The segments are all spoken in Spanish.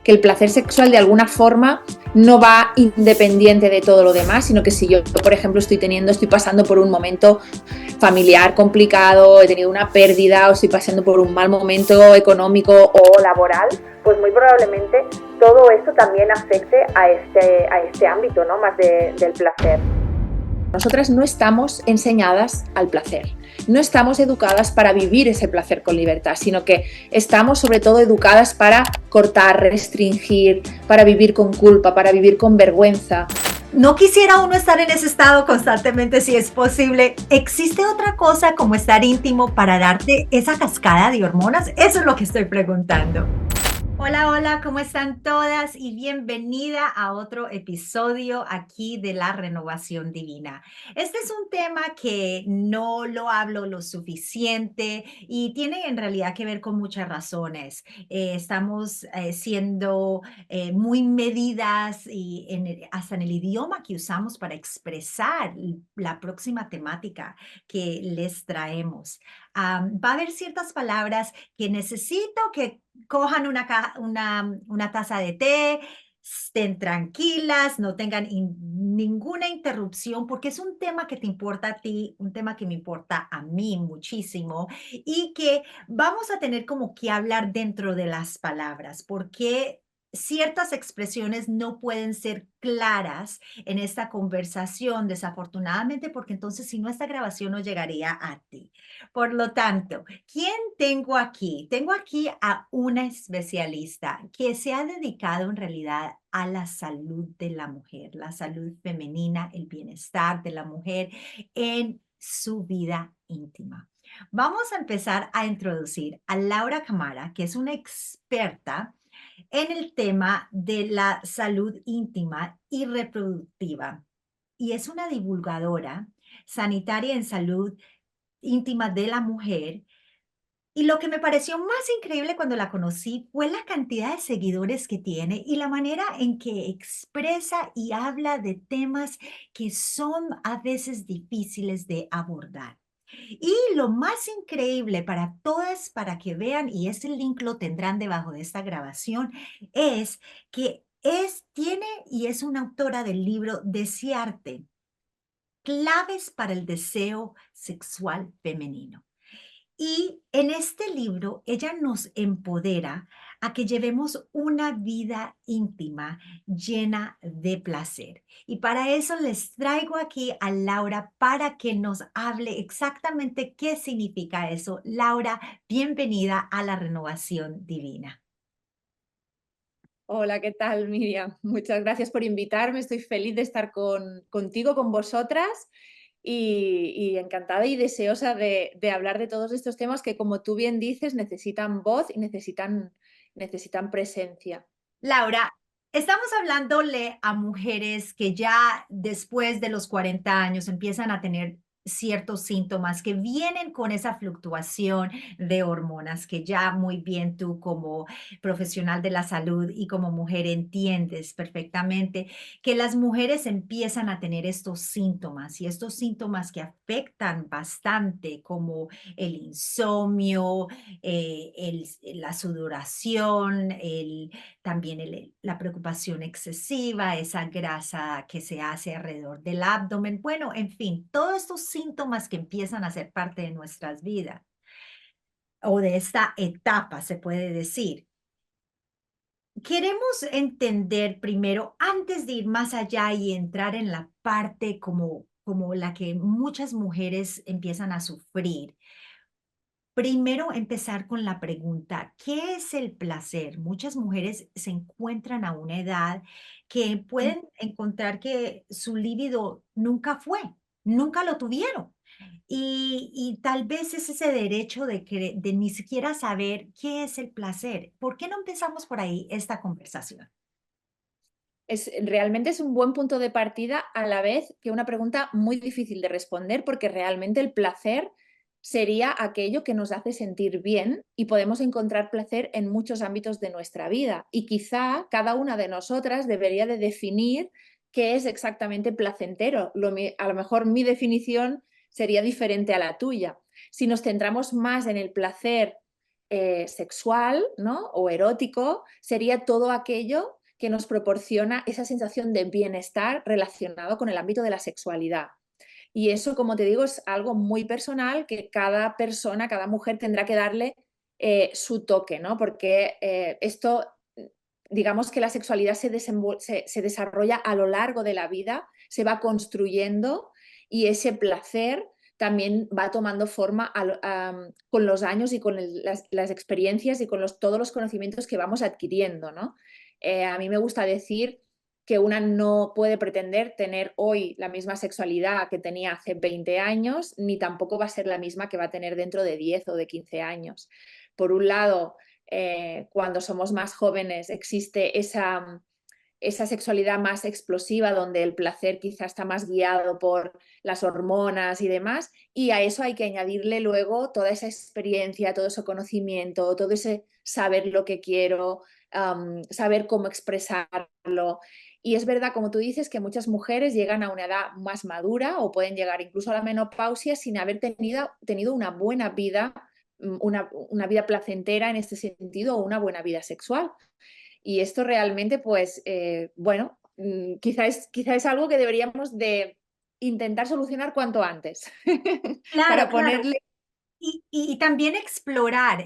que el placer sexual de alguna forma no va independiente de todo lo demás, sino que si yo, por ejemplo, estoy pasando por un momento familiar complicado, he tenido una pérdida o estoy pasando por un mal momento económico o laboral, pues muy probablemente todo esto también afecte a este ámbito, ¿no? Más del placer. Nosotras no estamos enseñadas al placer, no estamos educadas para vivir ese placer con libertad, sino que estamos sobre todo educadas para cortar, restringir, para vivir con culpa, para vivir con vergüenza. No quisiera uno estar en ese estado constantemente si es posible. ¿Existe otra cosa como estar íntimo para darte esa cascada de hormonas? Eso es lo que estoy preguntando. Hola, hola, ¿cómo están todas? Y bienvenida a otro episodio aquí de la Renovación Divina. Este es un tema que no lo hablo lo suficiente y tiene en realidad que ver con muchas razones. Estamos siendo muy medidas y hasta en el idioma que usamos para expresar la próxima temática que les traemos. Va a haber ciertas palabras que necesito que cojan una taza de té, estén tranquilas, no tengan ninguna interrupción, porque es un tema que te importa a ti, un tema que me importa a mí muchísimo y que vamos a tener como que hablar dentro de las palabras, porque ciertas expresiones no pueden ser claras en esta conversación, desafortunadamente, porque entonces si no, esta grabación no llegaría a ti. Por lo tanto, ¿quién tengo aquí? Tengo aquí a una especialista que se ha dedicado en realidad a la salud de la mujer, la salud femenina, el bienestar de la mujer en su vida íntima. Vamos a empezar a introducir a Laura Camara, que es una experta en el tema de la salud íntima y reproductiva y es una divulgadora sanitaria en salud íntima de la mujer. Y lo que me pareció más increíble cuando la conocí fue la cantidad de seguidores que tiene y la manera en que expresa y habla de temas que son a veces difíciles de abordar. Y lo más increíble para todas, para que vean, y este link lo tendrán debajo de esta grabación, es que tiene y es una autora del libro Desearte, claves para el deseo sexual femenino. Y en este libro ella nos empodera a que llevemos una vida íntima llena de placer. Y para eso les traigo aquí a Laura para que nos hable exactamente qué significa eso. Laura, bienvenida a la Renovación Divina. Hola, ¿qué tal, Miriam? Muchas gracias por invitarme. Estoy feliz de estar contigo, con vosotras y encantada y deseosa de hablar de todos estos temas que, como tú bien dices, necesitan voz y necesitan presencia. Laura, estamos hablándole a mujeres que ya después de los 40 años empiezan a tener ciertos síntomas que vienen con esa fluctuación de hormonas que ya muy bien tú como profesional de la salud y como mujer entiendes perfectamente que las mujeres empiezan a tener estos síntomas y estos síntomas que afectan bastante como el insomnio, la sudoración, también la preocupación excesiva, esa grasa que se hace alrededor del abdomen, bueno, en fin, todos estos síntomas que empiezan a ser parte de nuestras vidas o de esta etapa, se puede decir. Queremos entender primero, antes de ir más allá y entrar en la parte como la que muchas mujeres empiezan a sufrir. Primero, empezar con la pregunta, ¿qué es el placer? Muchas mujeres se encuentran a una edad que pueden encontrar que su líbido nunca fue, nunca lo tuvieron. Y tal vez es ese derecho de ni siquiera saber qué es el placer. ¿Por qué no empezamos por ahí esta conversación? Realmente es un buen punto de partida, a la vez que una pregunta muy difícil de responder, porque realmente el placer sería aquello que nos hace sentir bien y podemos encontrar placer en muchos ámbitos de nuestra vida. Y quizá cada una de nosotras debería de definir qué es exactamente placentero. A lo mejor mi definición sería diferente a la tuya. Si nos centramos más en el placer sexual, ¿no? O erótico sería todo aquello que nos proporciona esa sensación de bienestar relacionado con el ámbito de la sexualidad. Y eso, como te digo, es algo muy personal que cada persona, cada mujer tendrá que darle su toque, ¿no? Porque esto, digamos que la sexualidad se desarrolla a lo largo de la vida, se va construyendo y ese placer también va tomando forma con los años y con las experiencias y con todos los conocimientos que vamos adquiriendo, ¿no? A mí me gusta decir que una no puede pretender tener hoy la misma sexualidad que tenía hace 20 años, ni tampoco va a ser la misma que va a tener dentro de 10 o de 15 años. Por un lado, cuando somos más jóvenes existe esa sexualidad más explosiva, donde el placer quizá está más guiado por las hormonas y demás, y a eso hay que añadirle luego toda esa experiencia, todo ese conocimiento, todo ese saber lo que quiero, saber cómo expresarlo. Y es verdad, como tú dices, que muchas mujeres llegan a una edad más madura o pueden llegar incluso a la menopausia sin haber tenido una buena vida, una vida placentera en este sentido o una buena vida sexual. Y esto realmente, pues, bueno, quizá es algo que deberíamos de intentar solucionar cuanto antes Claro, para claro. ponerle... Y también explorar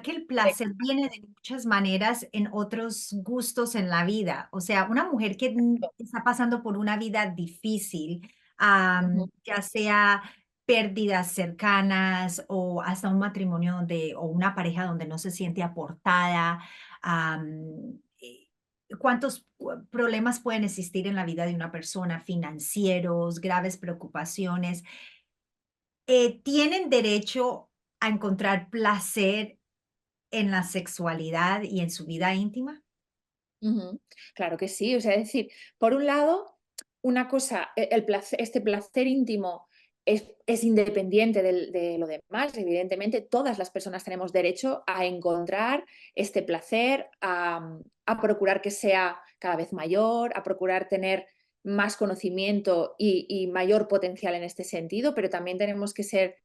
que el placer viene de muchas maneras en otros gustos en la vida. O sea, una mujer que está pasando por una vida difícil, Ujú, ya sea pérdidas cercanas o hasta un matrimonio o una pareja donde no se siente aportada, eh, ¿cuántos problemas pueden existir en la vida de una persona? Financieros, graves preocupaciones, tienen derecho a encontrar placer en la sexualidad y en su vida íntima. ujú. Claro que sí, o sea, es decir, por un lado, una cosa, este placer íntimo es independiente de lo demás. Evidentemente, todas las personas tenemos derecho a encontrar este placer, a procurar que sea cada vez mayor, a procurar tener más conocimiento y mayor potencial en este sentido, pero también tenemos que ser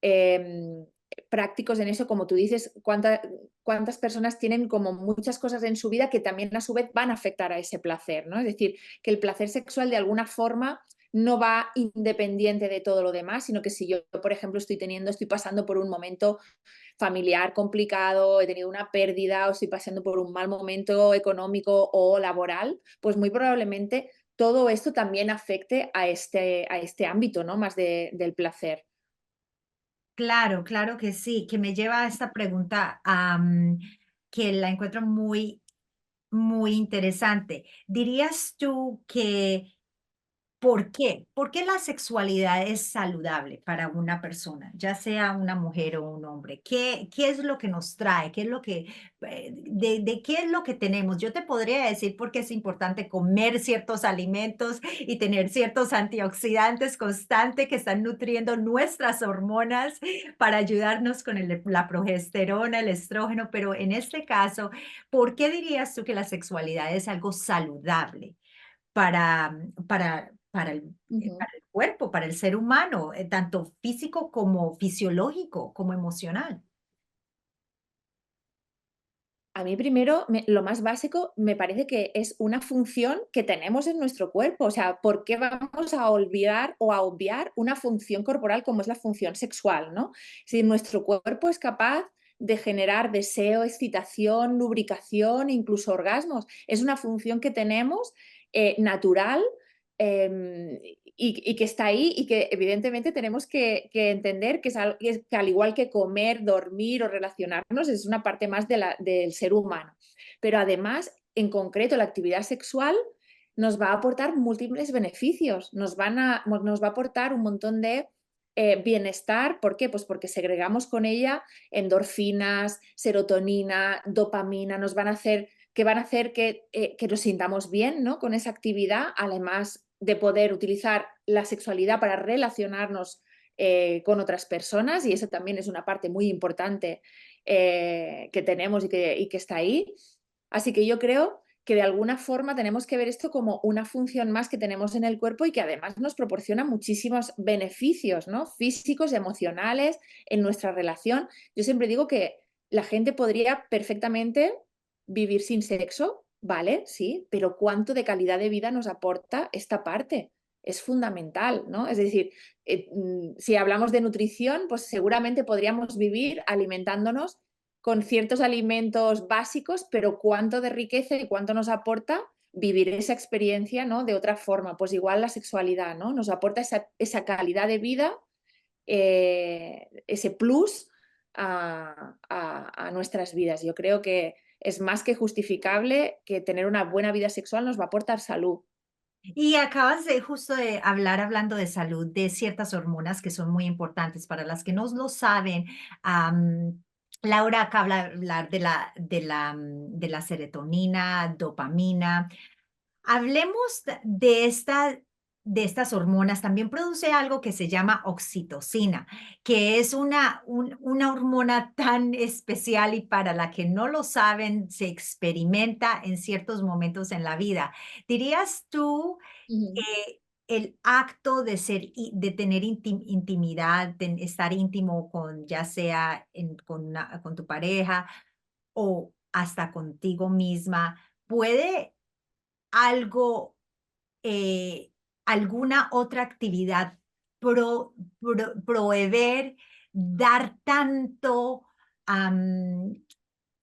em, prácticos en eso, como tú dices, cuántas personas tienen como muchas cosas en su vida que también a su vez van a afectar a ese placer, ¿no? Es decir, que el placer sexual de alguna forma no va independiente de todo lo demás, sino que si yo, por ejemplo, estoy pasando por un momento familiar complicado, he tenido una pérdida o estoy pasando por un mal momento económico o laboral, pues muy probablemente todo esto también afecte a este ámbito, ¿no? Más del placer. Claro, claro que sí, que me lleva a esta pregunta, que la encuentro muy, muy interesante. ¿Dirías tú que ¿por qué? ¿Por qué la sexualidad es saludable para una persona, ya sea una mujer o un hombre? ¿Qué es lo que nos trae? ¿Qué es lo que, de qué es lo que tenemos? Yo te podría decir por qué es importante comer ciertos alimentos y tener ciertos antioxidantes constantes que están nutriendo nuestras hormonas para ayudarnos con la progesterona, el estrógeno, pero en este caso, ¿por qué dirías tú que la sexualidad es algo saludable para el cuerpo, para el ser humano, tanto físico como fisiológico, como emocional? A mí primero, lo más básico, me parece que es una función que tenemos en nuestro cuerpo. O sea, ¿por qué vamos a olvidar o a obviar una función corporal como es la función sexual, ¿no? Si nuestro cuerpo es capaz de generar deseo, excitación, lubricación, incluso orgasmos, es una función que tenemos natural, y que está ahí y que evidentemente tenemos que entender que, que al igual que comer, dormir o relacionarnos, es una parte más del ser humano. Pero además, en concreto, la actividad sexual nos va a aportar múltiples beneficios, nos va a aportar un montón de bienestar. ¿Por qué? Pues porque segregamos con ella endorfinas, serotonina, dopamina, van a hacer que nos sintamos bien, ¿no? Con esa actividad, además de poder utilizar la sexualidad para relacionarnos con otras personas, y eso también es una parte muy importante que tenemos y que está ahí. Así que yo creo que de alguna forma tenemos que ver esto como una función más que tenemos en el cuerpo y que además nos proporciona muchísimos beneficios, ¿no? Físicos, emocionales, en nuestra relación. Yo siempre digo que la gente podría perfectamente vivir sin sexo, ¿vale? Sí, pero ¿cuánto de calidad de vida nos aporta esta parte? Es fundamental, ¿no? Es decir, si hablamos de nutrición, pues seguramente podríamos vivir alimentándonos con ciertos alimentos básicos, pero cuánto de riqueza y cuánto nos aporta vivir esa experiencia, ¿no? De otra forma, pues igual la sexualidad, ¿no? Nos aporta esa calidad de vida, ese plus a nuestras vidas. Yo creo que es más que justificable que tener una buena vida sexual nos va a aportar salud. Y acabas de justo de hablar, hablando de salud, de ciertas hormonas que son muy importantes para las que no lo saben. Laura acaba de hablar de la serotonina, dopamina. Hablemos de estas hormonas. También produce algo que se llama oxitocina, que es una hormona tan especial y para la que no lo saben, se experimenta en ciertos momentos en la vida. ¿Dirías tú Ujú. que el acto de de tener intimidad, de estar íntimo con, ya sea con tu pareja o hasta contigo misma, puede algo, alguna otra actividad proveer, dar tanto, am,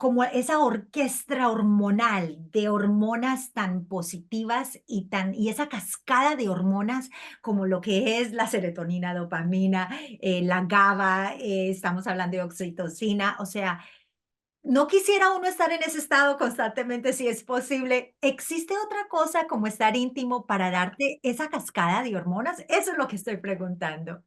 como esa orquesta hormonal de hormonas tan positivas y esa cascada de hormonas como lo que es la serotonina, dopamina, la GABA, estamos hablando de oxitocina, o sea, no quisiera uno estar en ese estado constantemente si es posible. ¿Existe otra cosa como estar íntimo para darte esa cascada de hormonas? Eso es lo que estoy preguntando.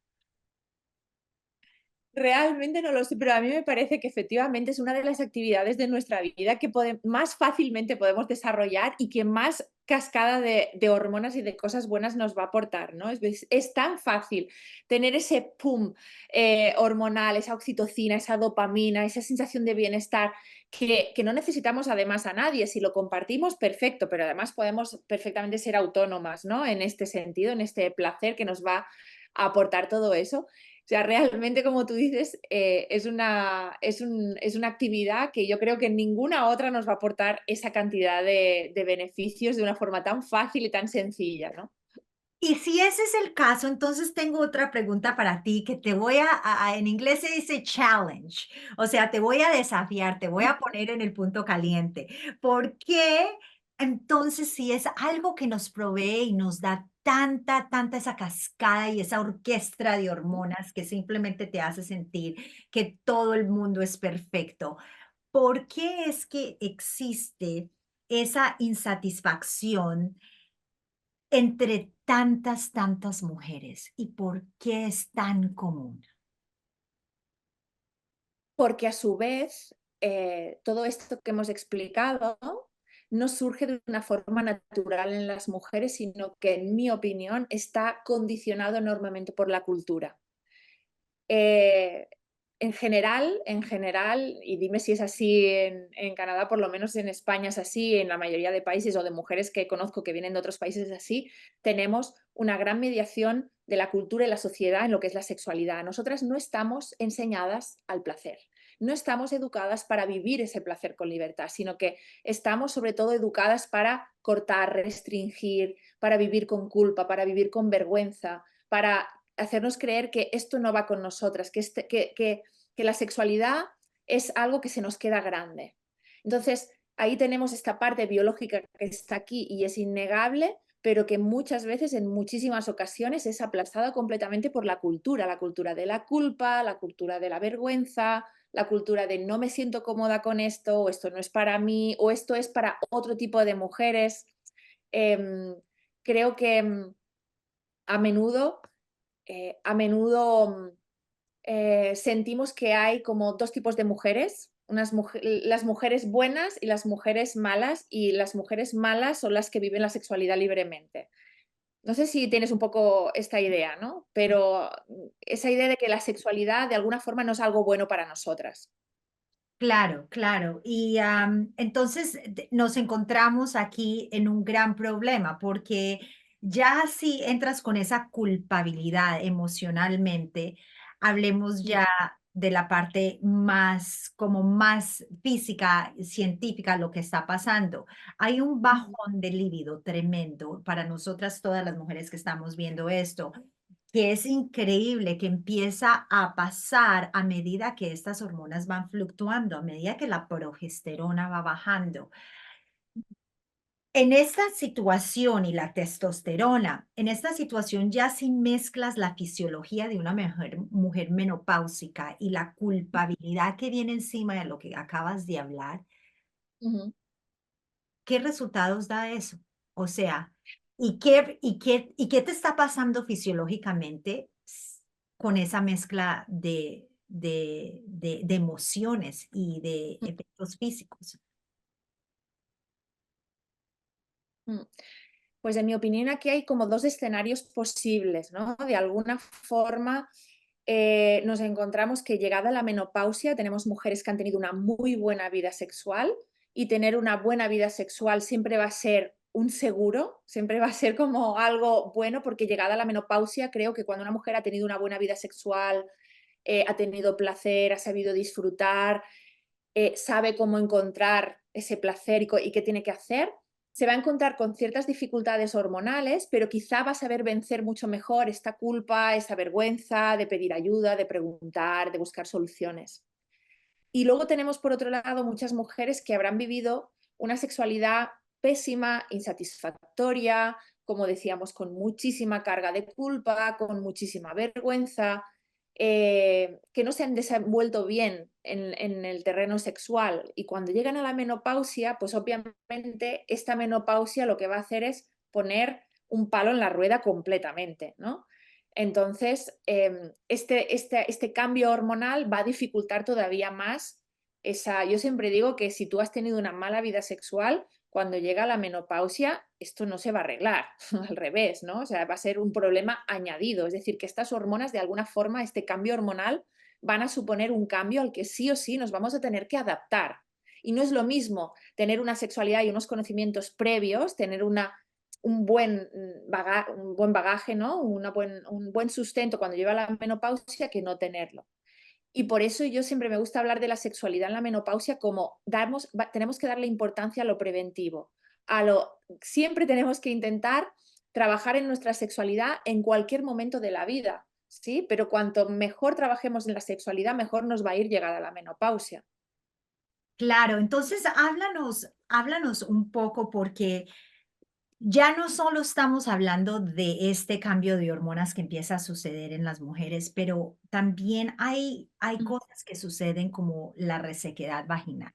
Realmente no lo sé, pero a mí me parece que efectivamente es una de las actividades de nuestra vida que más fácilmente podemos desarrollar y que más cascada de hormonas y de cosas buenas nos va a aportar, ¿no? Es tan fácil tener ese pum hormonal, esa oxitocina, esa dopamina, esa sensación de bienestar que no necesitamos además a nadie. Si lo compartimos, perfecto, pero además podemos perfectamente ser autónomas, ¿no? En este sentido, en este placer que nos va a aportar todo eso. O sea, realmente, como tú dices, es una actividad que yo creo que ninguna otra nos va a aportar esa cantidad de beneficios de una forma tan fácil y tan sencilla, ¿no? Y si ese es el caso, entonces tengo otra pregunta para ti que te voy en inglés se dice challenge, o sea, te voy a desafiar, te voy a poner en el punto caliente. ¿Por qué entonces si es algo que nos provee y nos da tanta esa cascada y esa orquesta de hormonas que simplemente te hace sentir que todo el mundo es perfecto? ¿Por qué es que existe esa insatisfacción entre tantas mujeres y por qué es tan común? Porque a su vez, todo esto que hemos explicado no surge de una forma natural en las mujeres, sino que, en mi opinión, está condicionado enormemente por la cultura. Eh, en general, y dime si es así en Canadá, por lo menos en España es así, en la mayoría de países o de mujeres que conozco que vienen de otros países es así, tenemos una gran mediación de la cultura y la sociedad en lo que es la sexualidad. Nosotras no estamos enseñadas al placer, no estamos educadas para vivir ese placer con libertad, sino que estamos sobre todo educadas para cortar, restringir, para vivir con culpa, para vivir con vergüenza, para hacernos creer que esto no va con nosotras, que la sexualidad es algo que se nos queda grande. Entonces, ahí tenemos esta parte biológica que está aquí y es innegable, pero que muchas veces, en muchísimas ocasiones, es aplastada completamente por la cultura de la culpa, la cultura de la vergüenza, la cultura de no me siento cómoda con esto, o esto no es para mí, o esto es para otro tipo de mujeres. Eh, creo que a menudo sentimos que hay como dos tipos de mujeres, las mujeres buenas y las mujeres malas, y las mujeres malas son las que viven la sexualidad libremente. No sé si tienes un poco esta idea, ¿no? Pero esa idea de que la sexualidad de alguna forma no es algo bueno para nosotras. Claro, claro. Y entonces nos encontramos aquí en un gran problema porque ya si entras con esa culpabilidad emocionalmente, hablemos Mm. ya de la parte más, como más física, científica, lo que está pasando. Hay un Ujú, bajón de líbido tremendo para nosotras, todas las mujeres que estamos viendo esto, que es increíble, que empieza a pasar a medida que estas hormonas van fluctuando, a medida que la progesterona va bajando. En esta situación y la testosterona, en esta situación ya si mezclas la fisiología de una mujer menopáusica y la culpabilidad que viene encima de lo que acabas de hablar, ujú. ¿qué resultados da eso? O sea, ¿y qué te está pasando fisiológicamente con esa mezcla de emociones y de efectos físicos? Mm. Pues en mi opinión aquí hay como dos escenarios posibles, ¿no? De alguna forma nos encontramos que llegada la menopausia tenemos mujeres que han tenido una muy buena vida sexual y tener una buena vida sexual siempre va a ser un seguro, siempre va a ser como algo bueno porque llegada la menopausia creo que cuando una mujer ha tenido una buena vida sexual, ha tenido placer, ha sabido disfrutar, sabe cómo encontrar ese placer y qué tiene que hacer, se va a encontrar con ciertas dificultades hormonales, pero quizá va a saber vencer mucho mejor esta culpa, esa vergüenza de pedir ayuda, de preguntar, de buscar soluciones. Y luego tenemos, por otro lado, muchas mujeres que habrán vivido una sexualidad pésima, insatisfactoria, como decíamos, con muchísima carga de culpa, con muchísima vergüenza, que no se han desenvuelto bien en el terreno sexual. Y cuando llegan a la menopausia, pues obviamente esta menopausia lo que va a hacer es poner un palo en la rueda completamente, ¿no? Entonces, este cambio hormonal va a dificultar todavía más esa. Yo siempre digo que si tú has tenido una mala vida sexual, cuando llega la menopausia, esto no se va a arreglar, al revés, ¿no? O sea, va a ser un problema añadido. Es decir, que estas hormonas, de alguna forma, este cambio hormonal, van a suponer un cambio al que sí o sí nos vamos a tener que adaptar. Y no es lo mismo tener una sexualidad y unos conocimientos previos, tener un buen bagaje, ¿no? Un buen sustento cuando lleva la menopausia que no tenerlo. Y por eso yo siempre me gusta hablar de la sexualidad en la menopausia como tenemos que darle importancia a lo preventivo. Siempre tenemos que intentar trabajar en nuestra sexualidad en cualquier momento de la vida, ¿sí? Pero cuanto mejor trabajemos en la sexualidad, mejor nos va a ir llegada la menopausia. Claro, entonces háblanos un poco porque ya no solo estamos hablando de este cambio de hormonas que empieza a suceder en las mujeres, pero también hay Mm, cosas que suceden como la resequedad vaginal.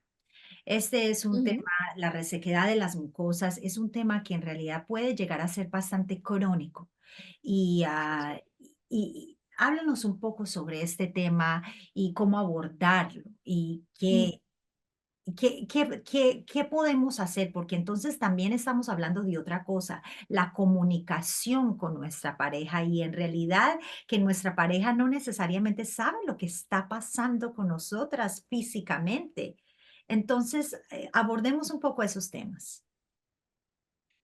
Este es un tema, ujú. la resequedad de las mucosas es un tema que en realidad puede llegar a ser bastante crónico. Y, y háblanos un poco sobre este tema y cómo abordarlo y Mm. qué podemos hacer? Porque entonces también estamos hablando de otra cosa, la comunicación con nuestra pareja y en realidad que nuestra pareja no necesariamente sabe lo que está pasando con nosotras físicamente. Entonces, abordemos un poco esos temas.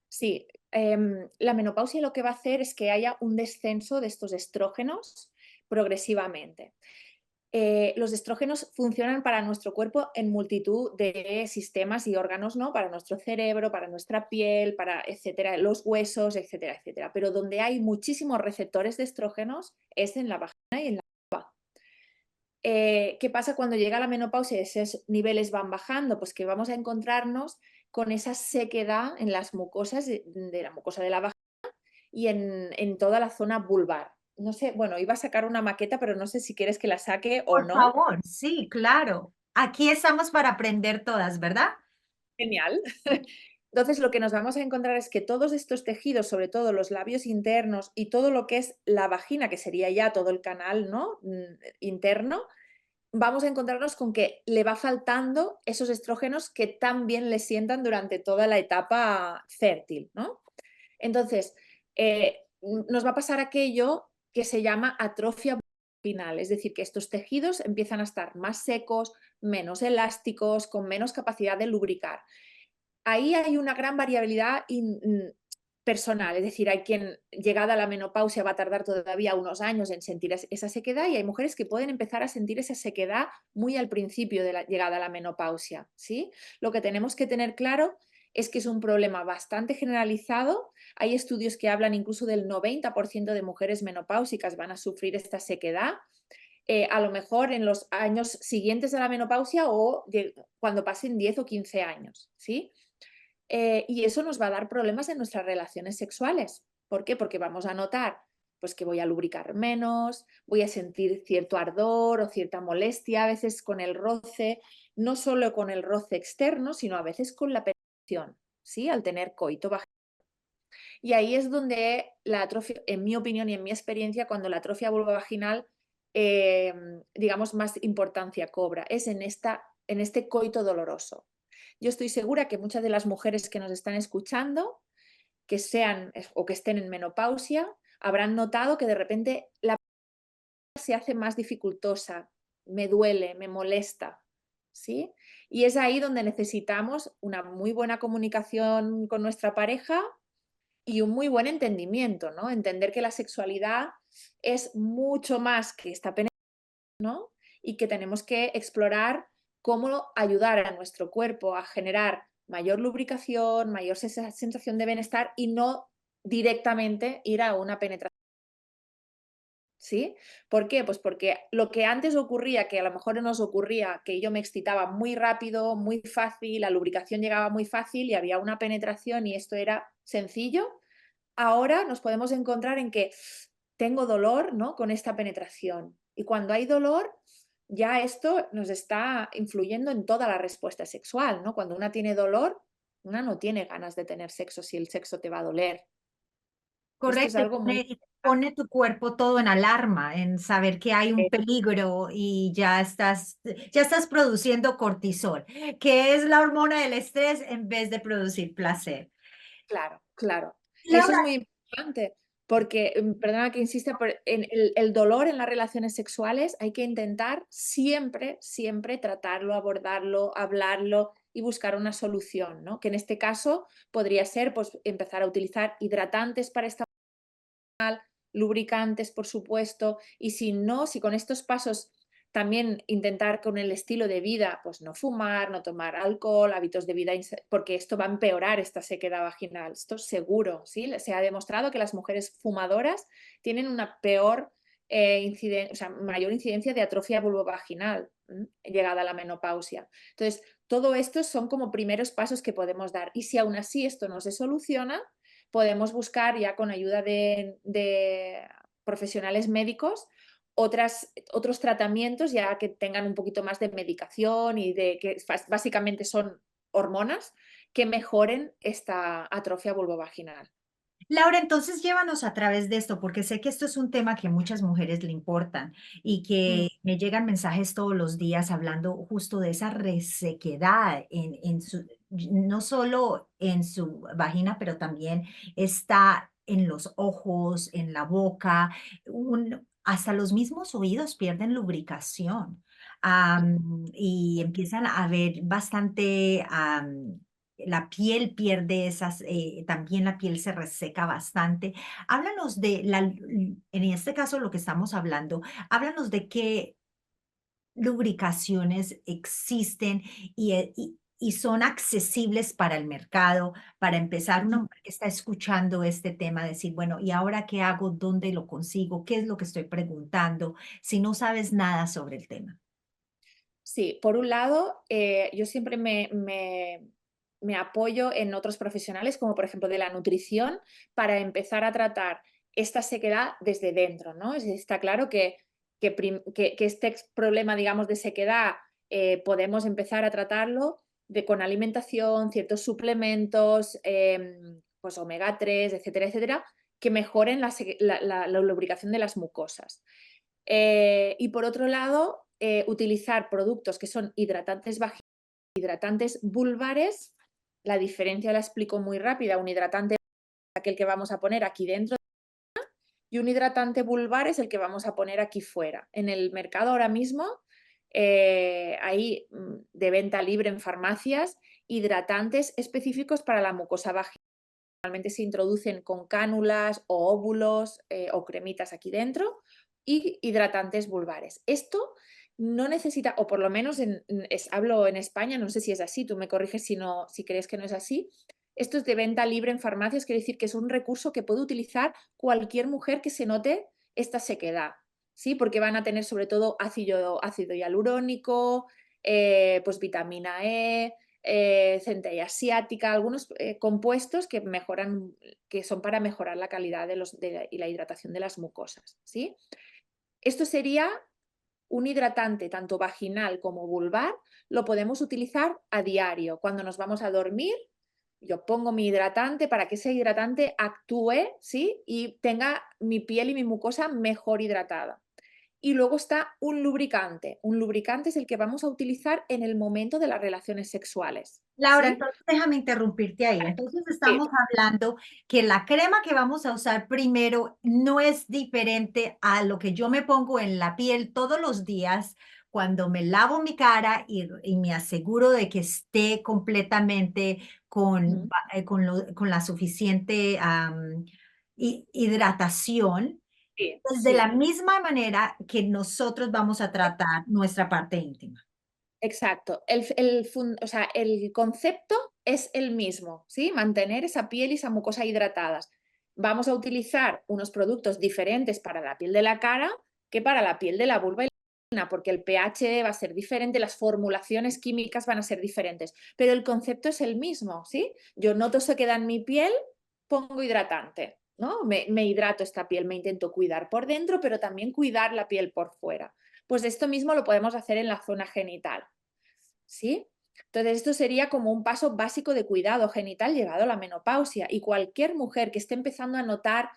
Sí, la menopausia lo que va a hacer es que haya un descenso de estos estrógenos progresivamente. Los estrógenos funcionan para nuestro cuerpo en multitud de sistemas y órganos, ¿no? Para nuestro cerebro, para nuestra piel, para etcétera, los huesos, etcétera, etcétera. Pero donde hay muchísimos receptores de estrógenos es en la vagina y en la vulva. ¿Qué pasa cuando llega la menopausia y esos niveles van bajando? Pues que vamos a encontrarnos con esa sequedad en las mucosas de la mucosa de la vagina y en toda la zona vulvar. No sé, bueno, iba a sacar una maqueta, pero no sé si quieres que la saque o Por no. favor, sí, claro. Aquí estamos para aprender todas, ¿verdad? Genial. Entonces, lo que nos vamos a encontrar es que todos estos tejidos, sobre todo los labios internos y todo lo que es la vagina, que sería ya todo el canal, ¿no? Interno, vamos a encontrarnos con que le va faltando esos estrógenos que tan bien le sientan durante toda la etapa fértil, ¿no? Entonces, nos va a pasar aquello que se llama atrofia vaginal, es decir, que estos tejidos empiezan a estar más secos, menos elásticos, con menos capacidad de lubricar. Ahí hay una gran variabilidad personal, es decir, hay quien llegada a la menopausia va a tardar todavía unos años en sentir esa sequedad y hay mujeres que pueden empezar a sentir esa sequedad muy al principio de la llegada a la menopausia, ¿sí? Lo que tenemos que tener claro es que es un problema bastante generalizado. Hay estudios que hablan incluso del 90% de mujeres menopáusicas van a sufrir esta sequedad, a lo mejor en los años siguientes a la menopausia o cuando pasen 10 o 15 años, ¿sí? Y eso nos va a dar problemas en nuestras relaciones sexuales. ¿Por qué? Porque vamos a notar pues, que voy a lubricar menos, voy a sentir cierto ardor o cierta molestia a veces con el roce, no solo con el roce externo, sino a veces con la penetración, ¿sí? Al tener coito vaginal. Y ahí es donde la atrofia, en mi opinión y en mi experiencia, cuando la atrofia vulvovaginal, digamos, más importancia cobra, es en este coito doloroso. Yo estoy segura que muchas de las mujeres que nos están escuchando, que sean o que estén en menopausia, habrán notado que de repente la se hace más dificultosa, me duele, me molesta, ¿sí? Y es ahí donde necesitamos una muy buena comunicación con nuestra pareja y un muy buen entendimiento, ¿no? Entender que la sexualidad es mucho más que esta penetración, ¿no? Y que tenemos que explorar cómo ayudar a nuestro cuerpo a generar mayor lubricación, mayor sensación de bienestar y no directamente ir a una penetración. ¿Sí? ¿Por qué? Pues porque lo que antes ocurría, que a lo mejor nos ocurría, que yo me excitaba muy rápido, muy fácil, la lubricación llegaba muy fácil y había una penetración y esto era sencillo, ahora nos podemos encontrar en que tengo dolor, ¿no? Con esta penetración. Y cuando hay dolor, ya esto nos está influyendo en toda la respuesta sexual, ¿no? Cuando una tiene dolor, una no tiene ganas de tener sexo si el sexo te va a doler. Esto es Correcto, algo muy y pone tu cuerpo todo en alarma, en saber que hay un importante. peligro y ya estás produciendo cortisol, que es la hormona del estrés en vez de producir placer. Claro, claro. Y eso es Laura, muy importante porque, perdona que insista, pero en el dolor en las relaciones sexuales hay que intentar siempre, siempre tratarlo, abordarlo, hablarlo y buscar una solución, ¿no? Que en este caso podría ser, pues, empezar a utilizar hidratantes para esta lubricantes, por supuesto, y si no, si con estos pasos también intentar con el estilo de vida, pues no fumar, no tomar alcohol, hábitos de vida, porque esto va a empeorar esta sequedad vaginal, esto es seguro, ¿sí? Se ha demostrado que las mujeres fumadoras tienen una peor o sea, mayor incidencia de atrofia vulvovaginal llegada a la menopausia. Entonces, todo esto son como primeros pasos que podemos dar y si aún así esto no se soluciona, podemos buscar ya con ayuda de profesionales médicos otros tratamientos ya que tengan un poquito más de medicación y de que básicamente son hormonas que mejoren esta atrofia vulvovaginal. Laura, entonces llévanos a través de esto, porque sé que esto es un tema que a muchas mujeres le importan y Mm, que me llegan mensajes todos los días hablando justo de esa resequedad no solo en su vagina, pero también está en los ojos, en la boca, hasta los mismos oídos pierden lubricación. Y empiezan a ver bastante, la piel pierde también la piel se reseca bastante. Háblanos en este caso lo que estamos hablando, háblanos de qué lubricaciones existen y son accesibles para el mercado, para empezar, una mujer que está escuchando este tema, decir, bueno, ¿y ahora qué hago? ¿Dónde lo consigo? ¿Qué es lo que estoy preguntando? Si no sabes nada sobre el tema. Sí, por un lado, yo siempre me apoyo en otros profesionales, como por ejemplo de la nutrición, para empezar a tratar esta sequedad desde dentro, ¿no? Está claro que este problema, digamos, de sequedad podemos empezar a tratarlo con alimentación, ciertos suplementos, pues omega 3, etcétera, etcétera, que mejoren la lubricación de las mucosas. Y por otro lado, utilizar productos que son hidratantes vaginales, hidratantes vulvares. La diferencia la explico muy rápida. Un hidratante es aquel que vamos a poner aquí dentro y un hidratante vulvar es el que vamos a poner aquí fuera. En el mercado ahora mismo hay de venta libre en farmacias hidratantes específicos para la mucosa vaginal. normalmente se introducen con cánulas o óvulos o cremitas aquí dentro, y hidratantes vulvares. Esto no necesita, o por lo menos hablo en España, no sé si es así, tú me corriges si crees que no es así. Esto es de venta libre en farmacias, quiere decir que es un recurso que puede utilizar cualquier mujer que se note esta sequedad, ¿sí? Porque van a tener sobre todo ácido hialurónico, pues vitamina E, centella asiática, algunos compuestos que mejoran, que son para mejorar la calidad y la hidratación de las mucosas, ¿sí? Esto sería un hidratante tanto vaginal como vulvar, lo podemos utilizar a diario. Cuando nos vamos a dormir, yo pongo mi hidratante para que ese hidratante actúe, ¿sí? Y tenga mi piel y mi mucosa mejor hidratada. Y luego está un lubricante. Un lubricante es el que vamos a utilizar en el momento de las relaciones sexuales, Laura, ¿sí? entonces déjame interrumpirte ahí. Entonces Sí. estamos hablando que la crema que vamos a usar primero no es diferente a lo que yo me pongo en la piel todos los días cuando me lavo mi cara y me aseguro de que esté completamente Mm, con la suficiente hidratación. sí, Pues de la sí. misma manera que nosotros vamos a tratar nuestra parte íntima. Exacto. O sea, el concepto es el mismo, ¿sí? Mantener esa piel y esa mucosa hidratadas. Vamos a utilizar unos productos diferentes para la piel de la cara que para la piel de la vulva y la vagina, porque el pH va a ser diferente, las formulaciones químicas van a ser diferentes, pero el concepto es el mismo, ¿sí? Yo noto sequedad en mi piel, pongo hidratante, ¿no? Me hidrato esta piel, me intento cuidar por dentro, pero también cuidar la piel por fuera. Pues esto mismo lo podemos hacer en la zona genital, ¿sí? Entonces, esto sería como un paso básico de cuidado genital llegado a la menopausia, y cualquier mujer que esté empezando a notar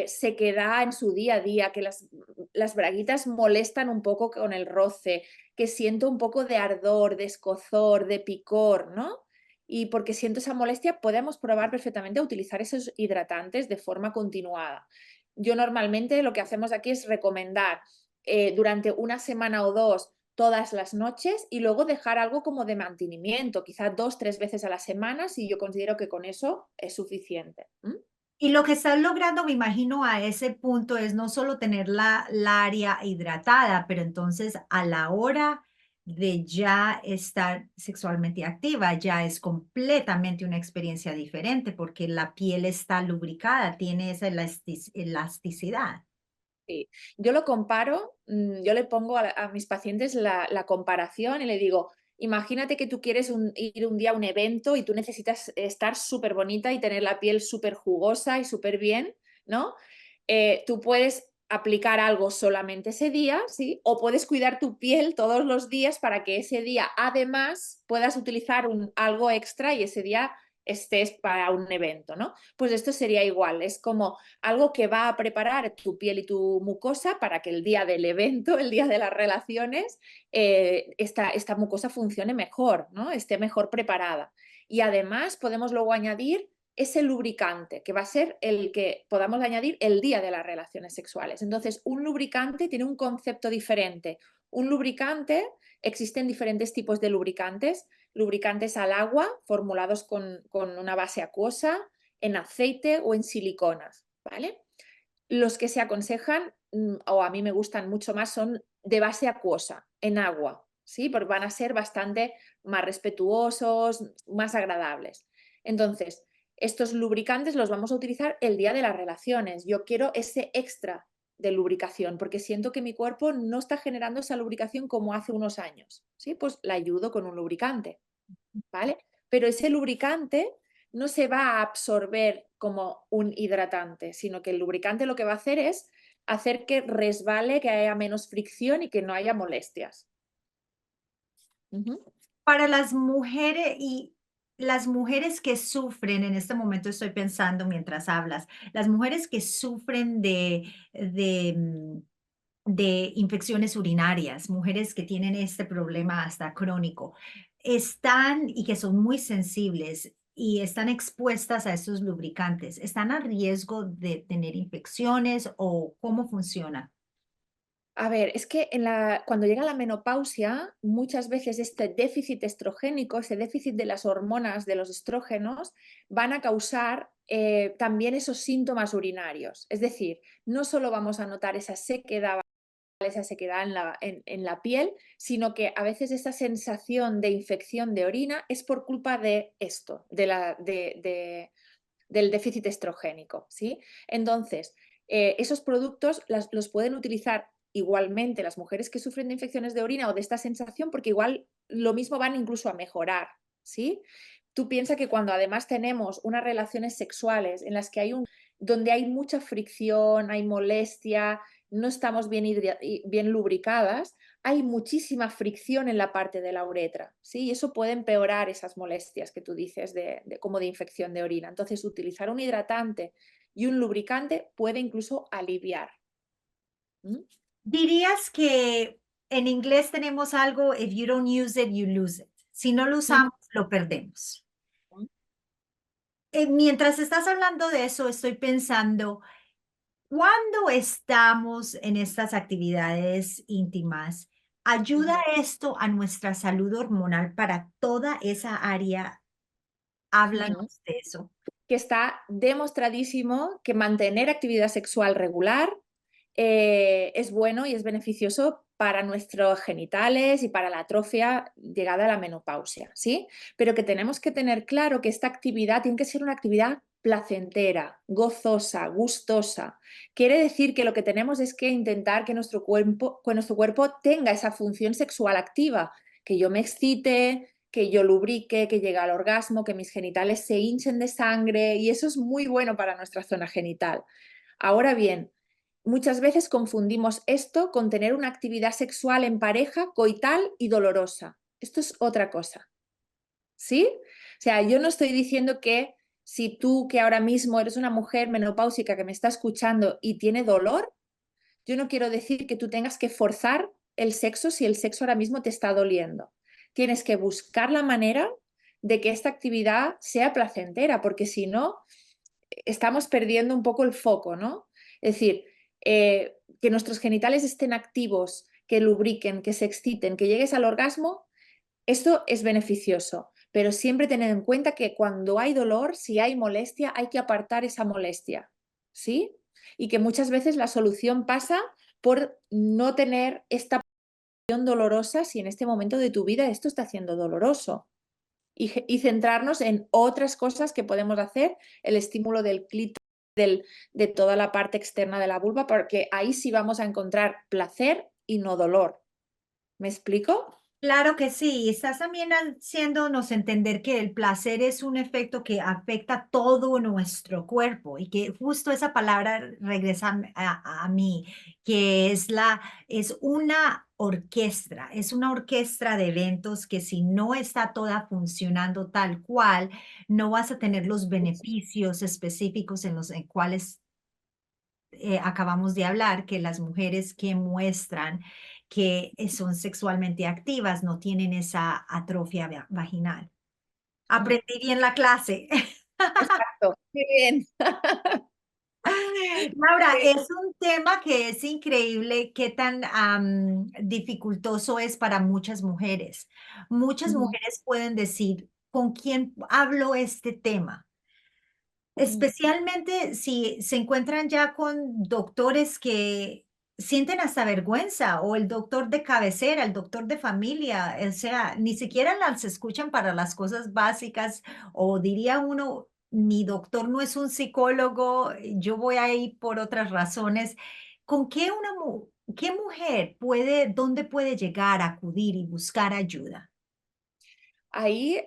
sequedad en su día a día, que las braguitas molestan un poco con el roce, que siento un poco de ardor, de escozor, de picor, ¿no? Y porque siento esa molestia, podemos probar perfectamente a utilizar esos hidratantes de forma continuada. Yo normalmente lo que hacemos aquí es recomendar durante una semana o dos todas las noches, y luego dejar algo como de mantenimiento, quizás 2, 3 veces a la semana, si yo considero que con eso es suficiente. ¿Mm? Y lo que estás logrando, me imagino, a ese punto es no solo tener la área hidratada, pero entonces a la hora de ya estar sexualmente activa, ya es completamente una experiencia diferente porque la piel está lubricada, tiene esa elasticidad. Sí. Yo lo comparo, yo le pongo a mis pacientes la comparación y le digo, imagínate que tú quieres ir un día a un evento y tú necesitas estar súper bonita y tener la piel súper jugosa y súper bien, ¿no? Tú puedes aplicar algo solamente ese día, ¿sí? O puedes cuidar tu piel todos los días para que ese día además puedas utilizar algo extra y ese día estés para un evento, ¿no? Pues esto sería igual, es como algo que va a preparar tu piel y tu mucosa para que el día del evento, el día de las relaciones, esta mucosa funcione mejor, ¿no? Esté mejor preparada. Y además podemos luego añadir ese lubricante, que va a ser el que podamos añadir el día de las relaciones sexuales. Entonces, un lubricante tiene un concepto diferente. Un lubricante, existen diferentes tipos de lubricantes: lubricantes al agua, formulados con una base acuosa, en aceite o en siliconas, ¿vale? Los que se aconsejan, o a mí me gustan mucho más, son de base acuosa, en agua, ¿sí? Porque van a ser bastante más respetuosos, más agradables. Entonces, estos lubricantes los vamos a utilizar el día de las relaciones. Yo quiero ese extra de lubricación porque siento que mi cuerpo no está generando esa lubricación como hace unos años, ¿sí? Pues la ayudo con un lubricante, ¿vale? Pero ese lubricante no se va a absorber como un hidratante, sino que el lubricante lo que va a hacer es hacer que resbale, que haya menos fricción y que no haya molestias. Ujú. Para las mujeres que sufren, en este momento estoy pensando mientras hablas, las mujeres que sufren de infecciones urinarias, mujeres que tienen este problema hasta crónico, están y que son muy sensibles y están expuestas a estos lubricantes, ¿están a riesgo de tener infecciones o cómo funciona? A ver, es que cuando llega la menopausia, muchas veces este déficit estrogénico, ese déficit de las hormonas, de los estrógenos, van a causar también esos síntomas urinarios. Es decir, no solo vamos a notar esa sequedad en la piel, sino que a veces esa sensación de infección de orina es por culpa de esto, del déficit estrogénico, ¿sí? Entonces, esos productos los pueden utilizar igualmente las mujeres que sufren de infecciones de orina o de esta sensación, porque igual lo mismo van incluso a mejorar, ¿sí? Tú piensas que cuando además tenemos unas relaciones sexuales en las que donde hay mucha fricción, hay molestia, no estamos bien lubricadas, hay muchísima fricción en la parte de la uretra, ¿sí? Y eso puede empeorar esas molestias que tú dices como de infección de orina. Entonces, utilizar un hidratante y un lubricante puede incluso aliviar. ¿Mm? ¿Dirías que en inglés tenemos algo, if you don't use it, you lose it? Si no lo Ujú. usamos, lo perdemos. Mientras estás hablando de eso, estoy pensando, cuando estamos en estas actividades íntimas, ¿ayuda Ujú. esto a nuestra salud hormonal para toda esa área? Háblanos Ujú. de eso. Que está demostradísimo que mantener actividad sexual regular es bueno y es beneficioso para nuestros genitales y para la atrofia llegada a la menopausia, ¿sí? Pero que tenemos que tener claro que esta actividad tiene que ser una actividad placentera, gozosa, gustosa. Quiere decir que lo que tenemos es que intentar que nuestro cuerpo tenga esa función sexual activa, que yo me excite, que yo lubrique, que llegue al orgasmo, que mis genitales se hinchen de sangre y eso es muy bueno para nuestra zona genital. Ahora bien, muchas veces confundimos esto con tener una actividad sexual en pareja, coital y dolorosa. Esto es otra cosa, ¿sí? O sea, yo no estoy diciendo que si tú que ahora mismo eres una mujer menopáusica que me está escuchando y tiene dolor, yo no quiero decir que tú tengas que forzar el sexo si el sexo ahora mismo te está doliendo. Tienes que buscar la manera de que esta actividad sea placentera, porque si no, estamos perdiendo un poco el foco, ¿no? Es decir, que nuestros genitales estén activos, que lubriquen, que se exciten, que llegues al orgasmo, esto es beneficioso, pero siempre tener en cuenta que cuando hay dolor, si hay molestia, hay que apartar esa molestia, ¿sí? Y que muchas veces la solución pasa por no tener esta posición dolorosa si en este momento de tu vida esto está siendo doloroso. Y centrarnos en otras cosas que podemos hacer, el estímulo del clítoris, de toda la parte externa de la vulva, porque ahí sí vamos a encontrar placer y no dolor. ¿Me explico? Claro que sí, estás también haciéndonos entender que el placer es un efecto que afecta todo nuestro cuerpo y que justo esa palabra regresa a mí, que es una orquesta de eventos que si no está toda funcionando tal cual, no vas a tener los beneficios específicos en los cuales acabamos de hablar, que las mujeres que muestran que son sexualmente activas no tienen esa atrofia vaginal. Mm. Aprendí bien la clase. Exacto. Muy bien. Laura, Sí. es un tema que es increíble qué tan dificultoso es para muchas mujeres. Muchas Ujú. mujeres pueden decir, ¿con quién hablo este tema? Mm. Especialmente si se encuentran ya con doctores que sienten hasta vergüenza o el doctor de cabecera, el doctor de familia, o sea, ni siquiera las escuchan para las cosas básicas o diría uno, mi doctor no es un psicólogo, yo voy a ir por otras razones. ¿Con qué qué mujer dónde puede llegar a acudir y buscar ayuda? Ahí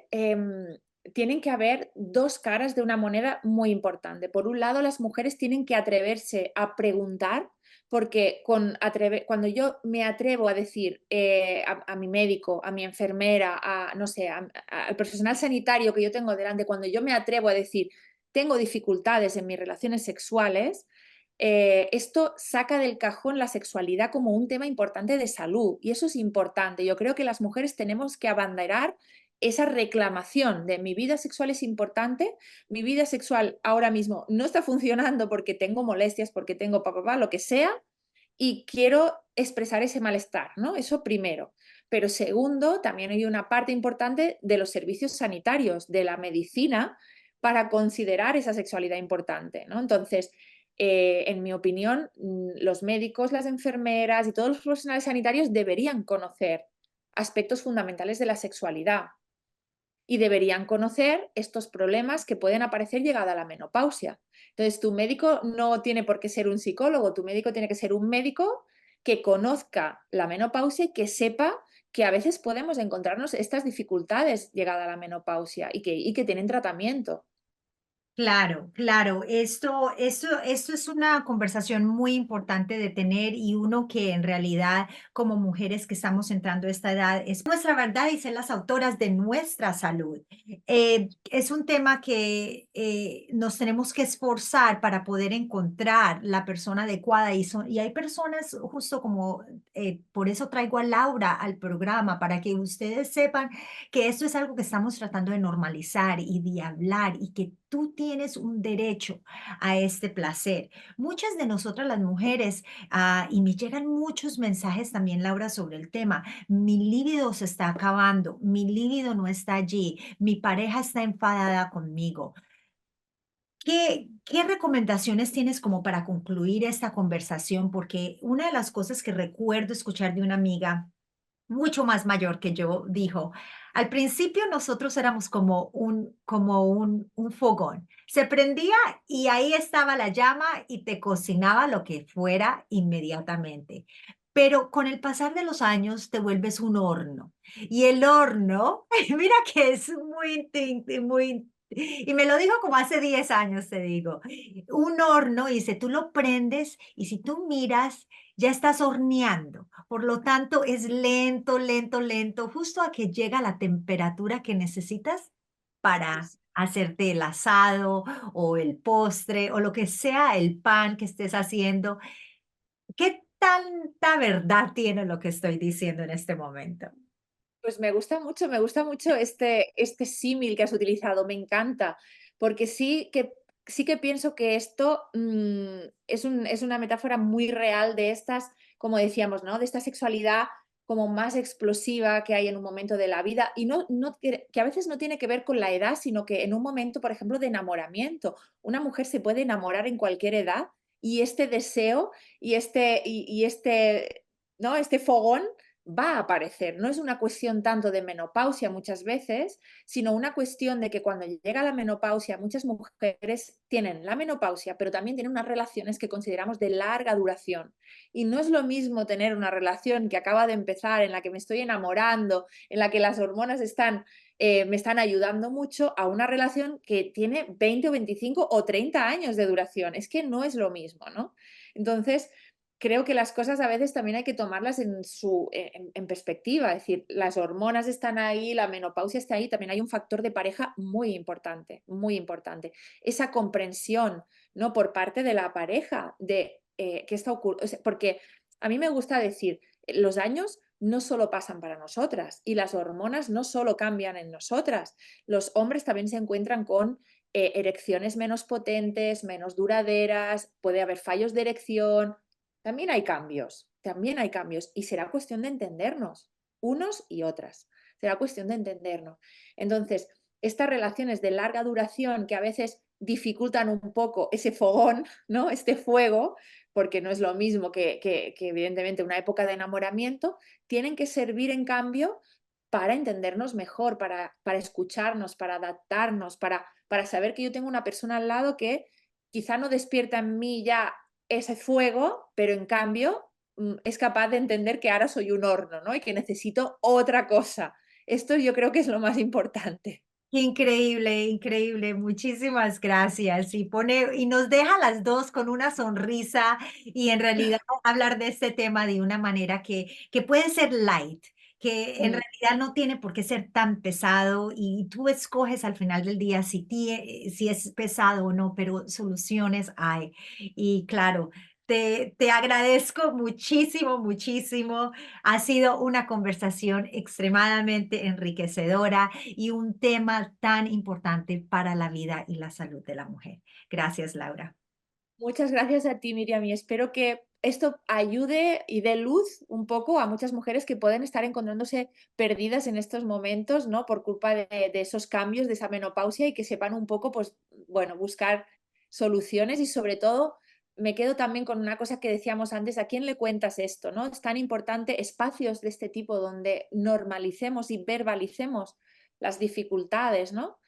tienen que haber dos caras de una moneda muy importante. Por un lado, las mujeres tienen que atreverse a preguntar, porque cuando yo me atrevo a decir a mi médico, a mi enfermera, no sé, al profesional sanitario que yo tengo delante, cuando yo me atrevo a decir, tengo dificultades en mis relaciones sexuales, esto saca del cajón la sexualidad como un tema importante de salud y eso es importante. Yo creo que las mujeres tenemos que abanderar esa reclamación de mi vida sexual es importante, mi vida sexual ahora mismo no está funcionando porque tengo molestias, porque tengo papá, lo que sea, y quiero expresar ese malestar, ¿no? Eso primero. Pero segundo, también hay una parte importante de los servicios sanitarios, de la medicina, para considerar esa sexualidad importante, ¿no? Entonces, en mi opinión, los médicos, las enfermeras y todos los profesionales sanitarios deberían conocer aspectos fundamentales de la sexualidad y deberían conocer estos problemas que pueden aparecer llegada a la menopausia. Entonces, tu médico no tiene por qué ser un psicólogo, tu médico tiene que ser un médico que conozca la menopausia y que sepa que a veces podemos encontrarnos estas dificultades llegada a la menopausia y que tienen tratamiento. Claro, claro. Esto es una conversación muy importante de tener y uno que en realidad como mujeres que estamos entrando a esta edad es nuestra verdad y ser las autoras de nuestra salud. Es un tema que nos tenemos que esforzar para poder encontrar la persona adecuada y hay personas justo como, por eso traigo a Laura al programa, para que ustedes sepan que esto es algo que estamos tratando de normalizar y de hablar y que tú tienes un derecho a este placer. Muchas de nosotras las mujeres, y me llegan muchos mensajes también, Laura, sobre el tema, mi líbido se está acabando, mi líbido no está allí, mi pareja está enfadada conmigo. ¿Qué recomendaciones tienes como para concluir esta conversación? Porque una de las cosas que recuerdo escuchar de una amiga mucho más mayor que yo, dijo, al principio nosotros éramos como un fogón. Se prendía y ahí estaba la llama y te cocinaba lo que fuera inmediatamente. Pero con el pasar de los años te vuelves un horno. Y el horno, mira que es muy... Y me lo dijo como hace 10 años, te digo. Un horno, y dice, tú lo prendes y si tú miras, ya estás horneando. Por lo tanto, es lento, lento, lento, justo a que llega la temperatura que necesitas para hacerte el asado o el postre o lo que sea, el pan que estés haciendo. ¿Qué tanta verdad tiene lo que estoy diciendo en este momento? Pues me gusta mucho este símil que has utilizado, me encanta, porque sí que pienso que esto es una metáfora muy real de estas, como decíamos, ¿no? De esta sexualidad como más explosiva que hay en un momento de la vida y que a veces no tiene que ver con la edad, sino que en un momento, por ejemplo, de enamoramiento. Una mujer se puede enamorar en cualquier edad y este deseo y ¿no? Este fogón va a aparecer. No es una cuestión tanto de menopausia muchas veces, sino una cuestión de que cuando llega la menopausia, muchas mujeres tienen la menopausia, pero también tienen unas relaciones que consideramos de larga duración. Y no es lo mismo tener una relación que acaba de empezar, en la que me estoy enamorando, en la que las hormonas me están ayudando mucho, a una relación que tiene 20 o 25 o 30 años de duración. Es que no es lo mismo, ¿no? Entonces, creo que las cosas a veces también hay que tomarlas en perspectiva, es decir, las hormonas están ahí, la menopausia está ahí, también hay un factor de pareja muy importante, muy importante. Esa comprensión, ¿no? Por parte de la pareja de qué está ocurriendo, o sea, porque a mí me gusta decir, los años no solo pasan para nosotras y las hormonas no solo cambian en nosotras, los hombres también se encuentran con erecciones menos potentes, menos duraderas, puede haber fallos de erección, también hay cambios y será cuestión de entendernos, unos y otras. Será cuestión de entendernos. Entonces, estas relaciones de larga duración que a veces dificultan un poco ese fogón, ¿no? Este fuego, porque no es lo mismo que evidentemente una época de enamoramiento, tienen que servir en cambio para entendernos mejor, para escucharnos, para adaptarnos, para saber que yo tengo una persona al lado que quizá no despierta en mí ya ese fuego, pero en cambio es capaz de entender que ahora soy un horno, ¿no? Y que necesito otra cosa. Esto yo creo que es lo más importante. Increíble, increíble. Muchísimas gracias. Y nos deja las dos con una sonrisa y en realidad hablar de este tema de una manera que puede ser light, que en Mm. realidad no tiene por qué ser tan pesado y tú escoges al final del día si es pesado o no, pero soluciones hay. Y claro. Te agradezco muchísimo, muchísimo. Ha sido una conversación extremadamente enriquecedora y un tema tan importante para la vida y la salud de la mujer. Gracias, Laura. Muchas gracias a ti, Miriam, y espero que esto ayude y dé luz un poco a muchas mujeres que pueden estar encontrándose perdidas en estos momentos, ¿no? Por culpa de esos cambios, de esa menopausia y que sepan un poco, pues, bueno, buscar soluciones y sobre todo me quedo también con una cosa que decíamos antes, ¿a quién le cuentas esto, no? Es tan importante espacios de este tipo donde normalicemos y verbalicemos las dificultades, ¿no?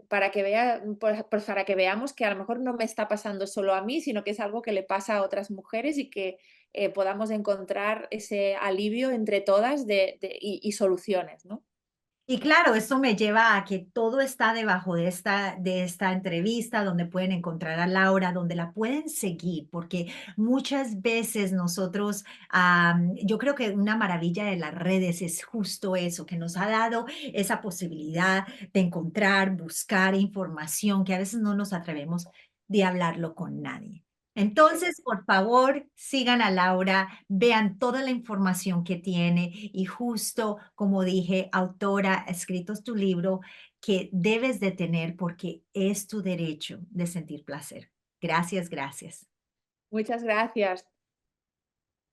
Para que pues para que veamos que a lo mejor no me está pasando solo a mí, sino que es algo que le pasa a otras mujeres y que podamos encontrar ese alivio entre todas y soluciones, ¿no? Y claro, esto me lleva a que todo está debajo de esta entrevista, donde pueden encontrar a Laura, donde la pueden seguir, porque muchas veces nosotros, yo creo que una maravilla de las redes es justo eso, que nos ha dado esa posibilidad de encontrar, buscar información que a veces no nos atrevemos de hablarlo con nadie. Entonces, por favor, sigan a Laura, vean toda la información que tiene y justo como dije, autora, ha escrito tu libro que debes de tener porque es tu derecho de sentir placer. Gracias, gracias. Muchas gracias.